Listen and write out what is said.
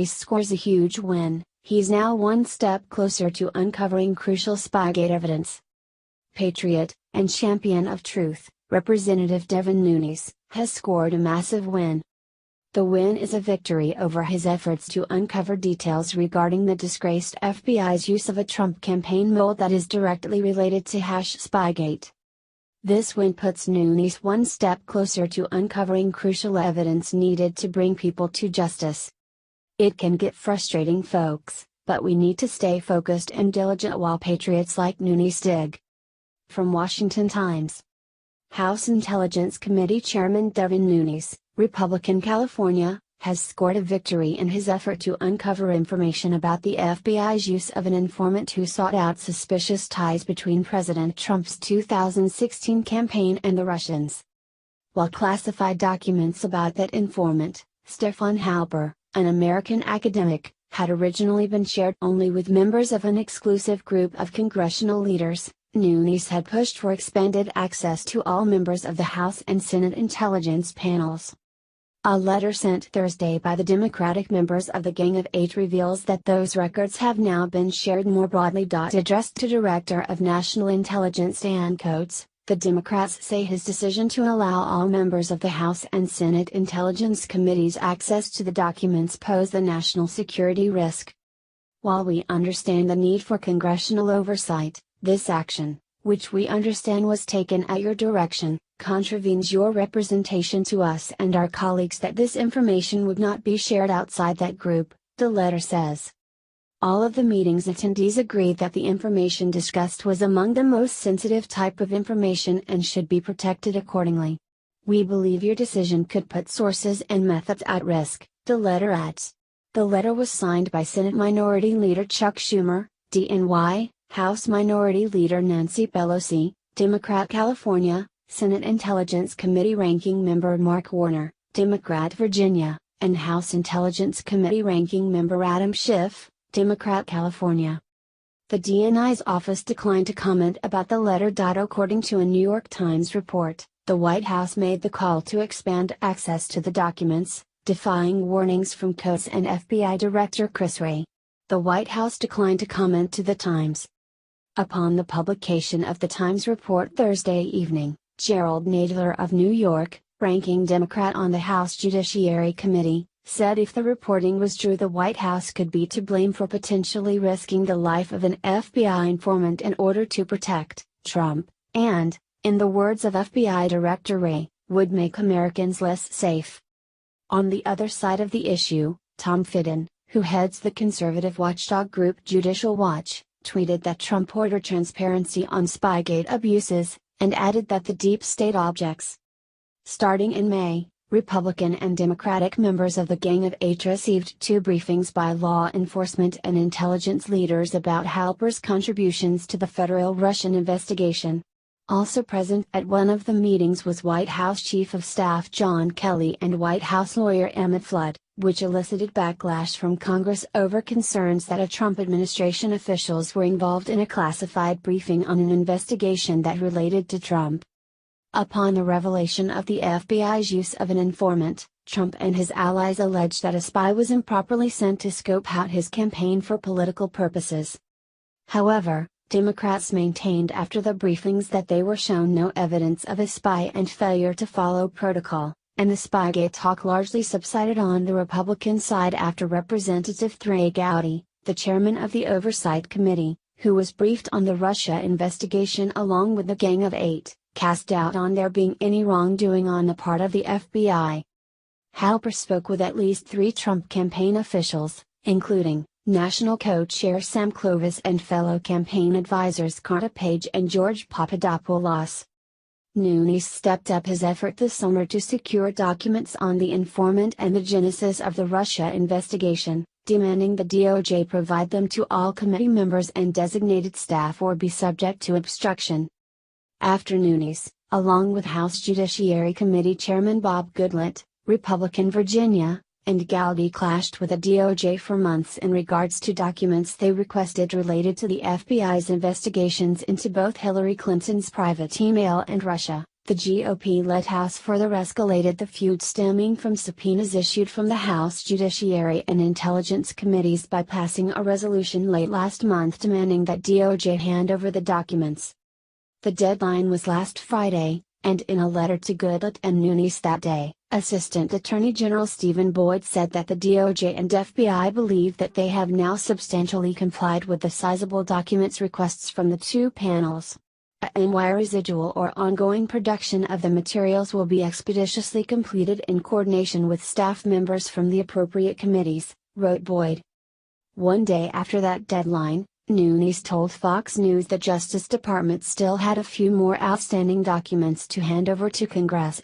Nunes scores a huge win. He's now one step closer to uncovering crucial Spygate evidence. Patriot, and champion of truth, Representative Devin Nunes, has scored a massive win. The win is a victory over his efforts to uncover details regarding the disgraced FBI's use of a Trump campaign mole that is directly related to #Spygate. This win puts Nunes one step closer to uncovering crucial evidence needed to bring people to justice. It can get frustrating, folks, but we need to stay focused and diligent while patriots like Nunes dig. From Washington Times. House Intelligence Committee Chairman Devin Nunes, Republican California, has scored a victory in his effort to uncover information about the FBI's use of an informant who sought out suspicious ties between President Trump's 2016 campaign and the Russians. While classified documents about that informant, Stefan Halper, an American academic, had originally been shared only with members of an exclusive group of congressional leaders, Nunes had pushed for expanded access to all members of the House and Senate intelligence panels. A letter sent Thursday by the Democratic members of the Gang of Eight reveals that those records have now been shared more broadly. Addressed to Director of National Intelligence Dan Coats, the Democrats say his decision to allow all members of the House and Senate Intelligence Committees access to the documents pose a national security risk. While we understand the need for congressional oversight, this action, which we understand was taken at your direction, contravenes your representation to us and our colleagues that this information would not be shared outside that group, the letter says. All of the meeting's attendees agreed that the information discussed was among the most sensitive type of information and should be protected accordingly. We believe your decision could put sources and methods at risk, the letter adds. The letter was signed by Senate Minority Leader Chuck Schumer, DNY, House Minority Leader Nancy Pelosi, Democrat California, Senate Intelligence Committee Ranking Member Mark Warner, Democrat Virginia, and House Intelligence Committee Ranking Member Adam Schiff, Democrat California. The DNI's office declined to comment about the letter. According to a New York Times report, the White House made the call to expand access to the documents, defying warnings from Coats and FBI Director Chris Wray. The White House declined to comment to the Times. Upon the publication of the Times report Thursday evening, Gerald Nadler of New York, ranking Democrat on the House Judiciary Committee, said if the reporting was true, the White House could be to blame for potentially risking the life of an FBI informant in order to protect Trump, and, in the words of FBI Director Wray, would make Americans less safe. On the other side of the issue, Tom Fitton, who heads the conservative watchdog group Judicial Watch, tweeted that Trump ordered transparency on Spygate abuses, and added that the deep state objects. Starting in May, Republican and Democratic members of the Gang of Eight received 2 briefings by law enforcement and intelligence leaders about Halper's contributions to the federal Russian investigation. Also present at one of the meetings was White House Chief of Staff John Kelly and White House lawyer Emmett Flood, which elicited backlash from Congress over concerns that a Trump administration officials were involved in a classified briefing on an investigation that related to Trump. Upon the revelation of the FBI's use of an informant, Trump and his allies alleged that a spy was improperly sent to scope out his campaign for political purposes. However, Democrats maintained after the briefings that they were shown no evidence of a spy and failure to follow protocol, and the Spygate talk largely subsided on the Republican side after Representative Trey Gowdy, the chairman of the Oversight Committee, who was briefed on the Russia investigation along with the Gang of Eight, cast doubt on there being any wrongdoing on the part of the FBI. Halper spoke with at least 3 Trump campaign officials, including National Co-Chair Sam Clovis and fellow campaign advisors Carter Page and George Papadopoulos. Nunes stepped up his effort this summer to secure documents on the informant and the genesis of the Russia investigation, demanding the DOJ provide them to all committee members and designated staff or be subject to obstruction. After Nunes, along with House Judiciary Committee Chairman Bob Goodlatte, Republican Virginia, and Gowdy clashed with the DOJ for months in regards to documents they requested related to the FBI's investigations into both Hillary Clinton's private email and Russia, The GOP-led House further escalated the feud stemming from subpoenas issued from the House Judiciary and Intelligence Committees by passing a resolution late last month demanding that DOJ hand over the documents. The deadline was last Friday, and in a letter to Goodlatte and Nunes that day, Assistant Attorney General Stephen Boyd said that the DOJ and FBI believe that they have now substantially complied with the sizable documents requests from the two panels. Any residual or ongoing production of the materials will be expeditiously completed in coordination with staff members from the appropriate committees, wrote Boyd. One day after that deadline, Nunes told Fox News the Justice Department still had a few more outstanding documents to hand over to Congress